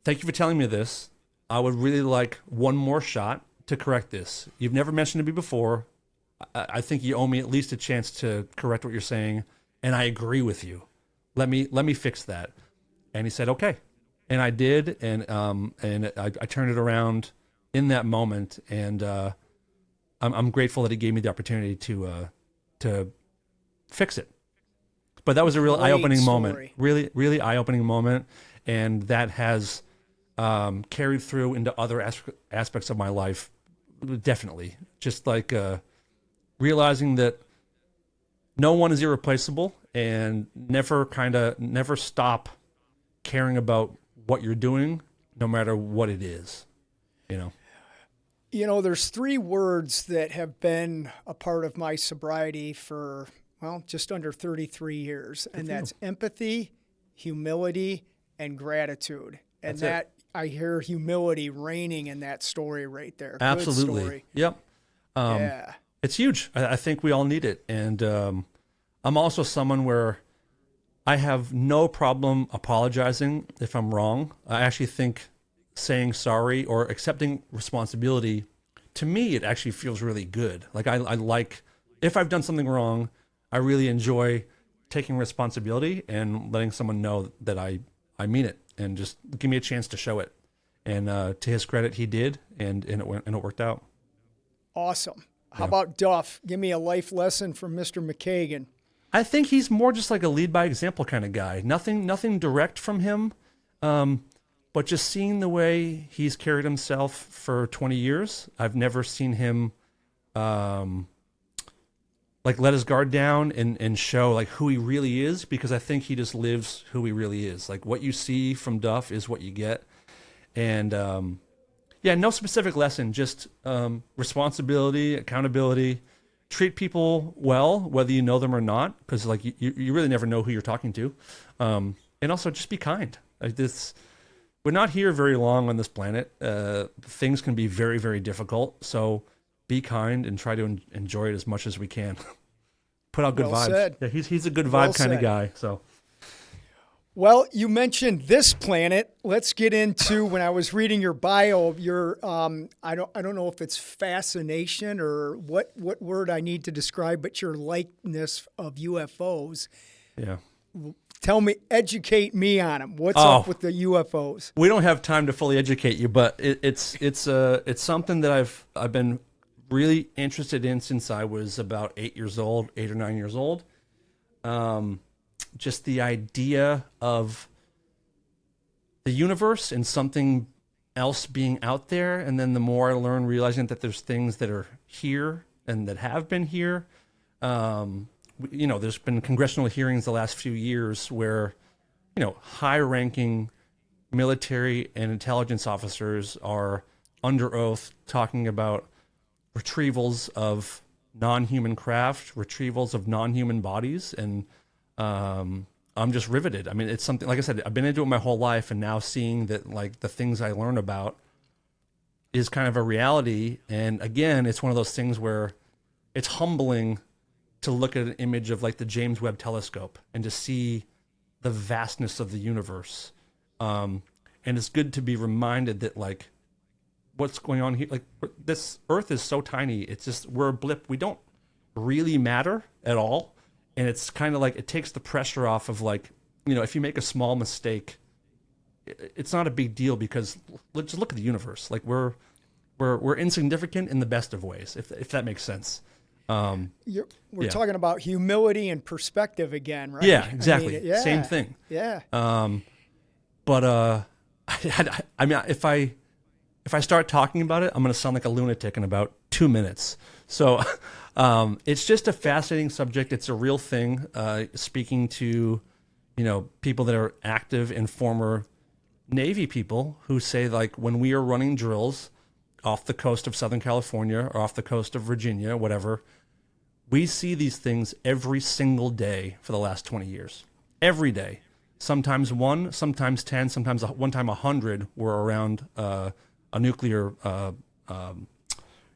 thank you for telling me this. I would really like one more shot to correct this. You've never mentioned to me before. I think you owe me at least a chance to correct what you're saying. And I agree with you. Let me fix that. And he said, okay. And I did. And I turned it around in that moment. And I'm grateful that he gave me the opportunity to fix it. But that was a real eye-opening moment. Really, really eye-opening moment. And that has carried through into other aspects of my life. Definitely. Just like realizing that no one is irreplaceable, and never stop caring about what you're doing, no matter what it is. There's 3 words that have been a part of my sobriety for, just under 33 years. And that's empathy, humility, and gratitude. And that I hear humility reigning in that story right there. Absolutely. Good story. Yep. Yeah. It's huge. I think we all need it. And I'm also someone where I have no problem apologizing if I'm wrong. I actually think saying sorry or accepting responsibility, to me, it actually feels really good. Like I like, if I've done something wrong, I really enjoy taking responsibility and letting someone know that I mean it, and just give me a chance to show it. And to his credit, he did, and it worked out. Awesome. How about Duff? Give me a life lesson from Mr. McKagan. I think he's more just like a lead by example kind of guy. Nothing direct from him, but just seeing the way he's carried himself for 20 years, I've never seen him like let his guard down and show like who he really is, because I think he just lives who he really is. Like what you see from Duff is what you get. And yeah, no specific lesson, just responsibility, accountability, treat people well, whether you know them or not, because like you really never know who you're talking to. And also just be kind. Like this, we're not here very long on this planet. Things can be very, very difficult. So be kind and try to enjoy it as much as we can. Put out good Well vibes. said. Yeah, he's a good vibe Well kind of said. guy. So Well, you mentioned this planet. Let's get into, when I was reading your bio, your I don't know if it's fascination or what word I need to describe, but your likeness of UFOs. yeah. Tell me, educate me on them. What's up with the UFOs? We don't have time to fully educate you, but it's something that I've been really interested in since I was about 8 or 9 years old. Just the idea of the universe and something else being out there, and then the more I learn, realizing that there's things that are here and that have been here. There's been congressional hearings the last few years where, high-ranking military and intelligence officers are under oath talking about retrievals of non-human craft, retrievals of non-human bodies, and I'm just riveted. I mean, it's something, like I said, I've been into it my whole life, and now seeing that, like, the things I learn about is kind of a reality. And again, it's one of those things where it's humbling to look at an image of like the James Webb Telescope and to see the vastness of the universe. And it's good to be reminded that like what's going on here, like this Earth is so tiny. It's just, we're a blip. We don't really matter at all. And it's kind of like, it takes the pressure off of like, if you make a small mistake, it's not a big deal, because let's just look at the universe. Like we're insignificant in the best of ways, if that makes sense. We're talking about humility and perspective again, right? Yeah, exactly. I mean, Same thing. Yeah. But I mean, if I start talking about it, I'm going to sound like a lunatic in about 2 minutes. So it's just a fascinating subject. It's a real thing. Speaking to, people that are active and former Navy people who say, like, when we are running drills off the coast of Southern California or off the coast of Virginia, whatever, we see these things every single day for the last 20 years. Every day. Sometimes 1, sometimes 10, sometimes one time 100 were around a nuclear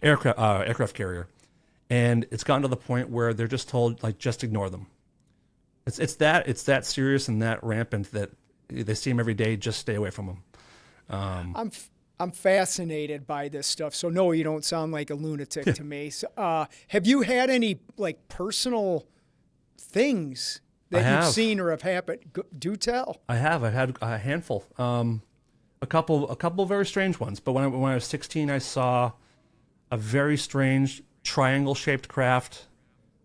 aircraft carrier. And it's gotten to the point where they're just told, like, just ignore them. It's that serious and that rampant that they see them every day. Just stay away from them. I'm fascinated by this stuff. So no, you don't sound like a lunatic to me. So, have you had any like personal things that you've seen or have happened? Do tell. I have. I've had a handful. A couple very strange ones. But when I was 16, I saw a very strange triangle-shaped craft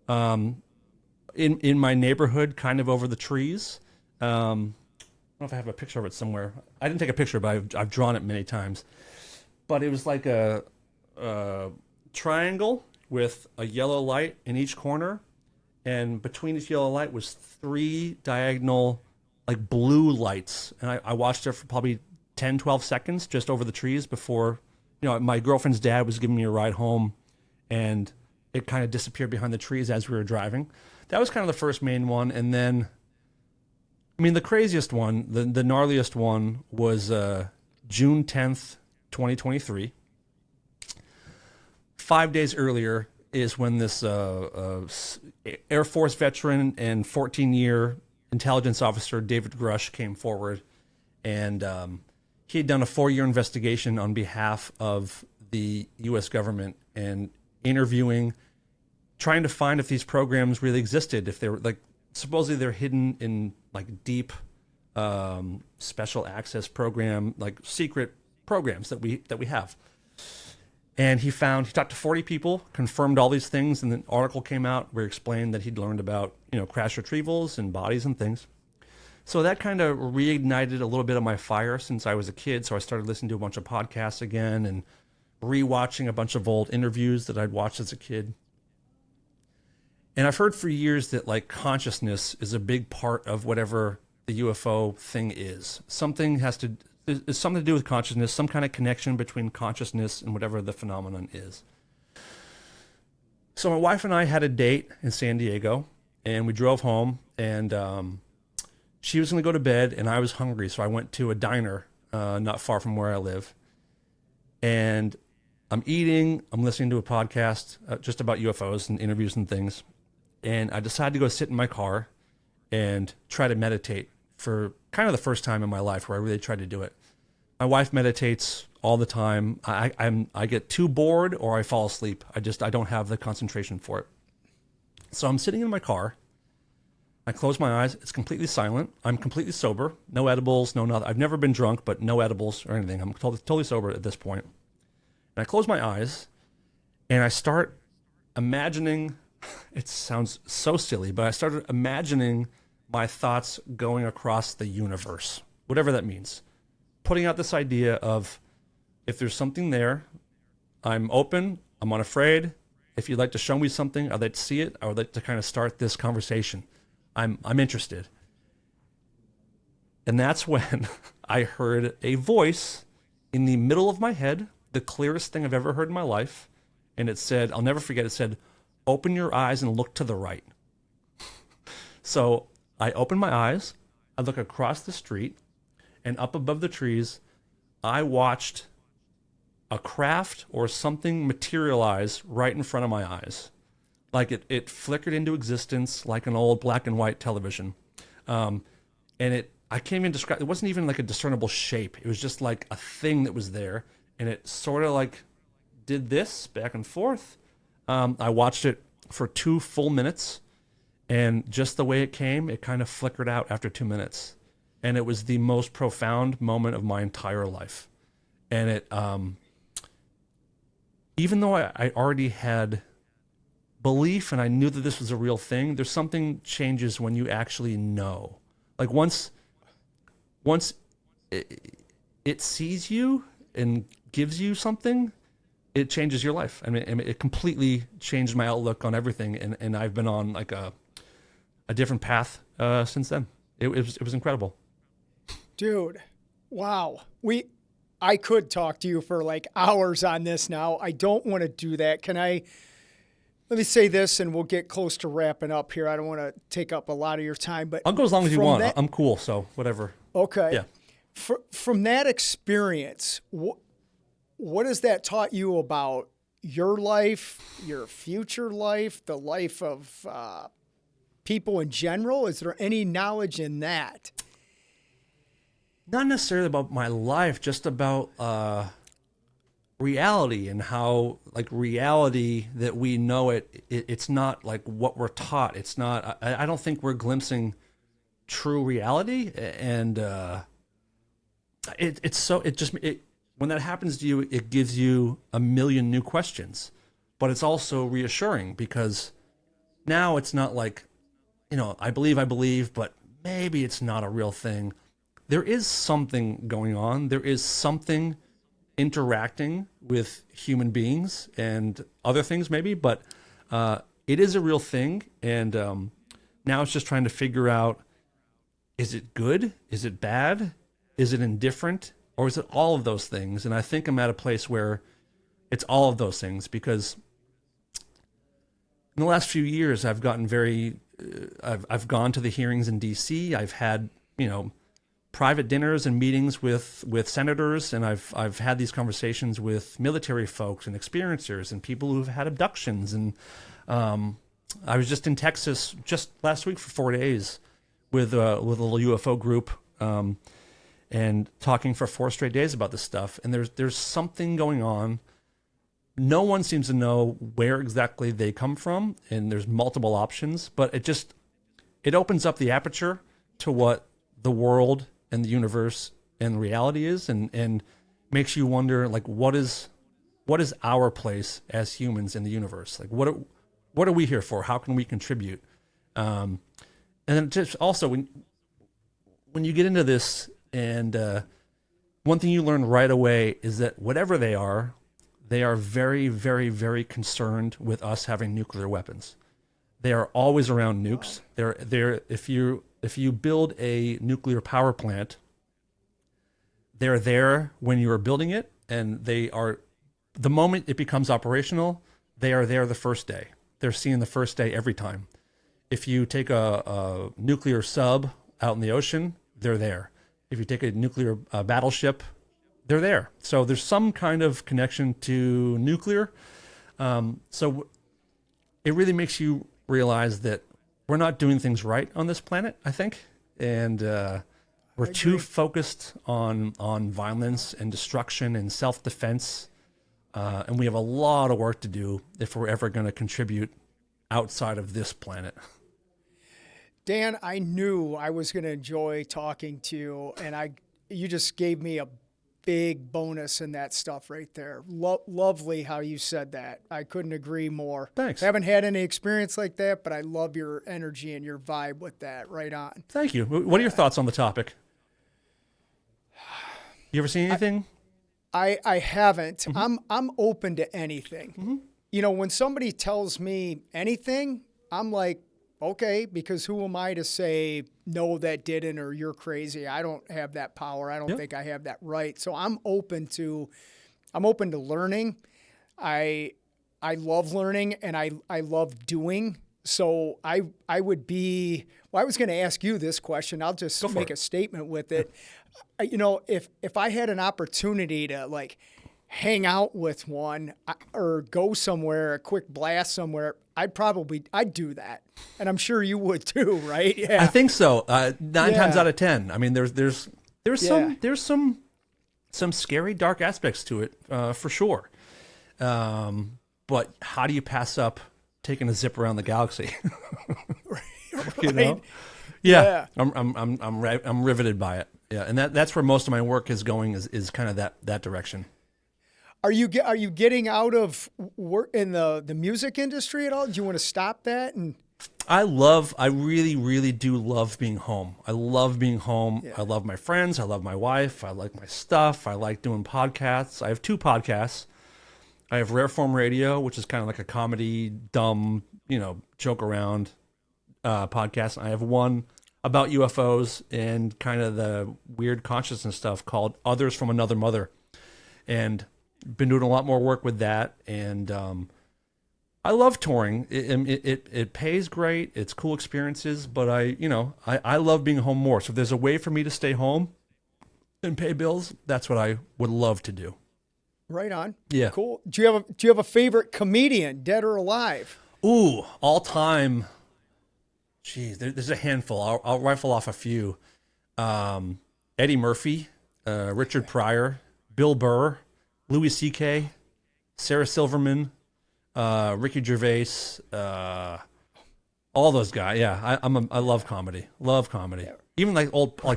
in my neighborhood, kind of over the trees. I don't know if I have a picture of it somewhere. I didn't take a picture, but I've drawn it many times. But it was like a triangle with a yellow light in each corner, and between each yellow light was 3 diagonal, like, blue lights. And I watched it for probably 10, 12 seconds just over the trees before, my girlfriend's dad was giving me a ride home, and it kind of disappeared behind the trees as we were driving. That was kind of the first main one. And then, I mean, the craziest one, the gnarliest one was June 10th, 2023. 5 days earlier is when this Air Force veteran and 14-year intelligence officer, David Grush, came forward. And he had done a 4-year investigation on behalf of the U.S. government and interviewing, trying to find if these programs really existed, if they were, like, supposedly they're hidden in like deep special access program, like secret programs that we have. And he talked to 40 people, confirmed all these things, and an article came out where he explained that he'd learned about, crash retrievals and bodies and things. So that kind of reignited a little bit of my fire since I was a kid. So I started listening to a bunch of podcasts again and rewatching a bunch of old interviews that I'd watched as a kid. And I've heard for years that like consciousness is a big part of whatever the UFO thing is. It's something to do with consciousness, some kind of connection between consciousness and whatever the phenomenon is. So my wife and I had a date in San Diego, and we drove home, and she was going to go to bed, and I was hungry, so I went to a diner not far from where I live. And I'm eating, I'm listening to a podcast just about UFOs and interviews and things. And I decided to go sit in my car and try to meditate for kind of the first time in my life where I really tried to do it. My wife meditates all the time. I get too bored or I fall asleep. I don't have the concentration for it. So I'm sitting in my car. I close my eyes. It's completely silent. I'm completely sober. No edibles, no nothing. I've never been drunk, but no edibles or anything. I'm totally sober at this point. And I close my eyes and I start imagining, it sounds so silly, but I started imagining my thoughts going across the universe, whatever that means. Putting out this idea of if there's something there, I'm open, I'm unafraid. If you'd like to show me something, I'd like to see it. I would like to kind of start this conversation. I'm interested. And that's when I heard a voice in the middle of my head, the clearest thing I've ever heard in my life. And it said, I'll never forget, it said, open your eyes and look to the right. So I open my eyes, I look across the street, and up above the trees, I watched a craft or something materialize right in front of my eyes. Like it flickered into existence like an old black and white television. And I can't even describe, it wasn't even like a discernible shape. It was just like a thing that was there. And it sort of like did this back and forth. I watched it for 2 full minutes. And just the way it came, it kind of flickered out after 2 minutes. And it was the most profound moment of my entire life. And it, even though I already had belief and I knew that this was a real thing, there's something changes when you actually know. Like once it sees you and gives you something, it changes your life. I mean, it completely changed my outlook on everything. And I've been on like a different path since then. It was incredible. Dude, wow. I could talk to you for like hours on this now. I don't want to do that. Let me say this and we'll get close to wrapping up here. I don't want to take up a lot of your time, but I'll go as long as you want. I'm cool, so whatever. Okay. Yeah. From that experience, what has that taught you about your life, your future life, the life of people in general? Is there any knowledge in that? Not necessarily about my life, just about reality and how like reality that we know it's not like what we're taught. It's not, I don't think we're glimpsing true reality. And when that happens to you, it gives you a million new questions, but it's also reassuring because now it's not like, I believe, but maybe it's not a real thing. There is something going on. There is something interacting with human beings and other things maybe, but it is a real thing. And now it's just trying to figure out, is it good? Is it bad? Is it indifferent? Or is it all of those things? And I think I'm at a place where it's all of those things because in the last few years, I've gotten I've gone to the hearings in DC. I've had, private dinners and meetings with senators, and I've had these conversations with military folks and experiencers and people who've had abductions. And I was just in Texas just last week for 4 days with a little UFO group and talking for 4 straight days about this stuff. And there's something going on. No one seems to know where exactly they come from, and there's multiple options, but it opens up the aperture to what the world and the universe and reality is, and makes you wonder, like, what is what is our place as humans in the universe? Like, what are we here for? How can we contribute? And then just also when you get into this, and one thing you learn right away is that whatever they are very, very, very concerned with us having nuclear weapons. They are always around nukes. They're if you build a nuclear power plant, they're there when you are building it, and they are, the moment it becomes operational, they are there the first day. They're seen the first day every time. If you take a nuclear sub out in the ocean, they're there. If you take a nuclear battleship, they're there. So there's some kind of connection to nuclear. So it really makes you realize that we're not doing things right on this planet, I think. And we're too focused on violence and destruction and self-defense. And we have a lot of work to do if we're ever going to contribute outside of this planet. Dan, I knew I was going to enjoy talking to you, and you just gave me a big bonus in that stuff right there. Lovely how you said that. I couldn't agree more. Thanks. I haven't had any experience like that, but I love your energy and your vibe with that. Right on. Thank you. What are your thoughts on the topic? You ever seen anything? I haven't. Mm-hmm. I'm open to anything. Mm-hmm. You know, when somebody tells me anything, I'm like, okay, because who am I to say, no, that didn't, or you're crazy. I don't have that power. I don't think I have that right. So I'm open to learning. I love learning, and I love doing. So I would be, well, I was going to ask you this question. I'll just make a statement with it. You know, if I had an opportunity to like hang out with one or go somewhere, a quick blast somewhere, I'd do that. And I'm sure you would too, right? Yeah. I think so. 9 times out of 10. I mean, there's some scary, dark aspects to it, for sure. But how do you pass up taking a zip around the galaxy? Right. You know? Yeah. I'm riveted by it. Yeah. And that's where most of my work is going, is kind of that direction. Are you getting out of work in the music industry at all? Do you want to stop that? And I really, really do love being home. I love being home. Yeah. I love my friends. I love my wife. I like my stuff. I like doing podcasts. I have 2 podcasts. I have Rare Form Radio, which is kind of like a comedy, dumb, joke around podcast. And I have one about UFOs and kind of the weird consciousness stuff called Others from Another Mother. And been doing a lot more work with that, and I love touring. It pays great. It's cool experiences, but I love being home more. So if there's a way for me to stay home and pay bills, that's what I would love to do. Right on. Yeah. Cool. Do you have a favorite comedian, dead or alive? Ooh, all time. Geez, there's a handful. I'll rifle off a few. Eddie Murphy, Richard Pryor, Bill Burr, Louis C.K., Sarah Silverman, Ricky Gervais, all those guys. Yeah, I love comedy. Love comedy. Yeah. Even like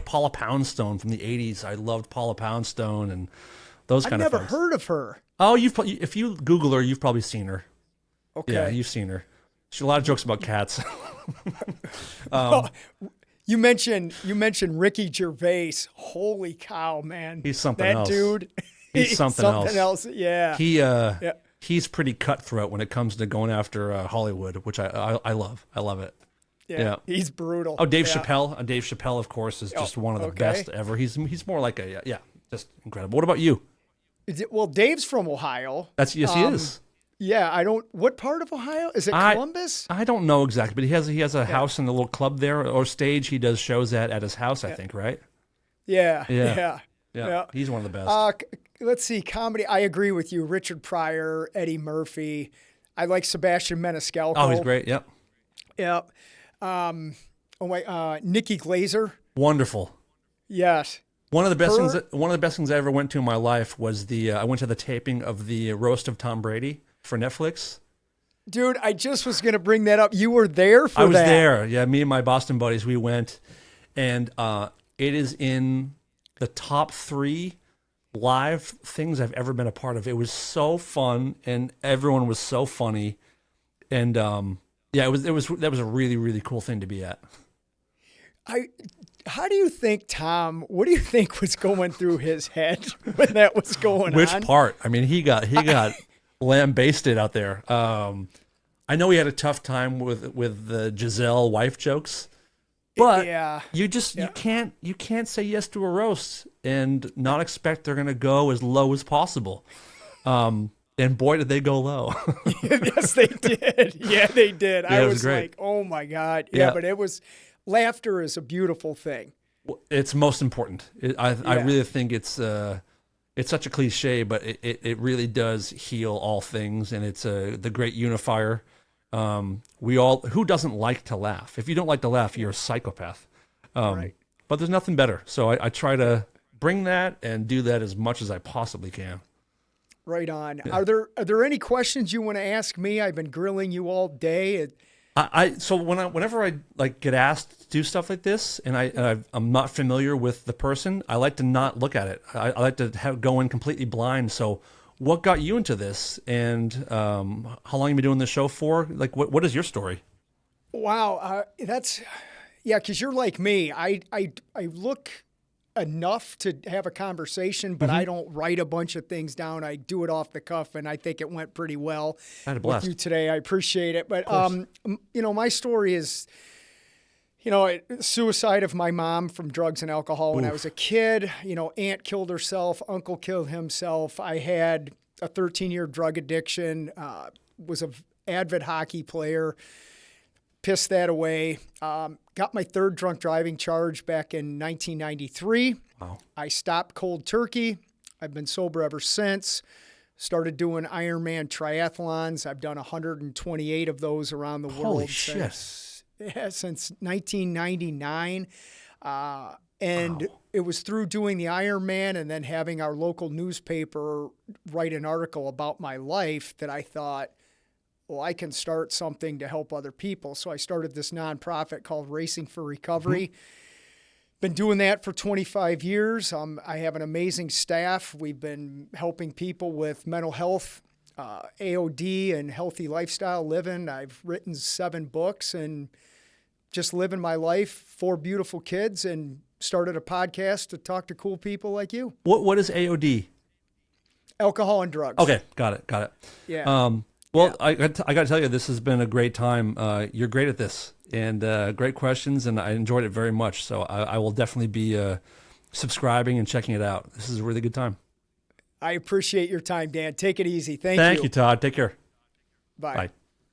Paula Poundstone from the '80s. I loved Paula Poundstone and those kind of. I've never heard of her. Oh, if you Google her, you've probably seen her. Okay. Yeah, you've seen her. She a lot of jokes about cats. You mentioned Ricky Gervais. Holy cow, man! He's something else. That dude. He's something else. Yeah. He's pretty cutthroat when it comes to going after Hollywood, which I love. I love it. Yeah. He's brutal. Oh, Dave Chappelle. Dave Chappelle, of course, is just one of the best ever. He's more like just incredible. What about you? Well, Dave's from Ohio. He is. Yeah, what part of Ohio? Is it Columbus? I don't know exactly, but he has a house and a little club there, or stage he does shows at his house, I think, right? Yeah. Yeah, he's one of the best. Let's see, comedy. I agree with you. Richard Pryor, Eddie Murphy. I like Sebastian Maniscalco. Oh, he's great. Yep. Yep. Nikki Glaser. Wonderful. Yes. One of the best things I ever went to in my life was I went to the taping of the roast of Tom Brady for Netflix. Dude, I just was going to bring that up. You were there for that. I was there. Yeah, me and my Boston buddies, we went, and it is in the top 3 live things I've ever been a part of. It was so fun, and everyone was so funny, and yeah, that was a really, really cool thing to be at. How do you think, Tom? What do you think was going through his head when that was going Which on? part? I mean, he got lambasted out there. I know he had a tough time with the Giselle wife jokes, but Yeah. you can't say yes to a roast and not expect they're gonna go as low as possible. And boy, did they go low. Yes, they did. Yeah, they did. Yeah, I it was was great. like, oh my God. Yeah, Yeah. but laughter is a beautiful thing. It's most important. I really think it's such a cliche, but it really does heal all things, and it's the great unifier. Who doesn't like to laugh? If you don't like to laugh, you're a psychopath. Right. But there's nothing better. So I try to bring that and do that as much as I possibly can. Right on. Yeah. Are there any questions you want to ask me? I've been grilling you all day. So whenever I like get asked to do stuff like this, and I'm not familiar with the person, I like to not look at it. I like to go in completely blind. So, what got you into this, and how long you been doing this show for? Like, what is your story? Wow, because you're like me. I look enough to have a conversation, but I don't write a bunch of things down. I do it off the cuff, and I think it went pretty well I had a blast with you today. I appreciate it. But my story is, suicide of my mom from drugs and alcohol when I was a kid. Aunt killed herself, uncle killed himself. I had a 13-year drug addiction. Was an avid hockey player. Pissed that away. Got my third drunk driving charge back in 1993. Wow. I stopped cold turkey. I've been sober ever since. Started doing Ironman triathlons. I've done 128 of those around the world. Holy shit. Since 1999. And Wow. it was through doing the Ironman and then having our local newspaper write an article about my life that I thought, well, I can start something to help other people. So I started this nonprofit called Racing for Recovery. Been doing that for 25 years. I have an amazing staff. We've been helping people with mental health, AOD, and healthy lifestyle living. I've written 7 books and just living my life, 4 beautiful kids, and started a podcast to talk to cool people like you. What is AOD? Alcohol and drugs. Okay, got it. Yeah. Well, I got to tell you, this has been a great time. You're great at this, and great questions, and I enjoyed it very much. So I will definitely be subscribing and checking it out. This is a really good time. I appreciate your time, Dan. Take it easy. Thank Thank you. you, Todd. Take care. Bye. Bye.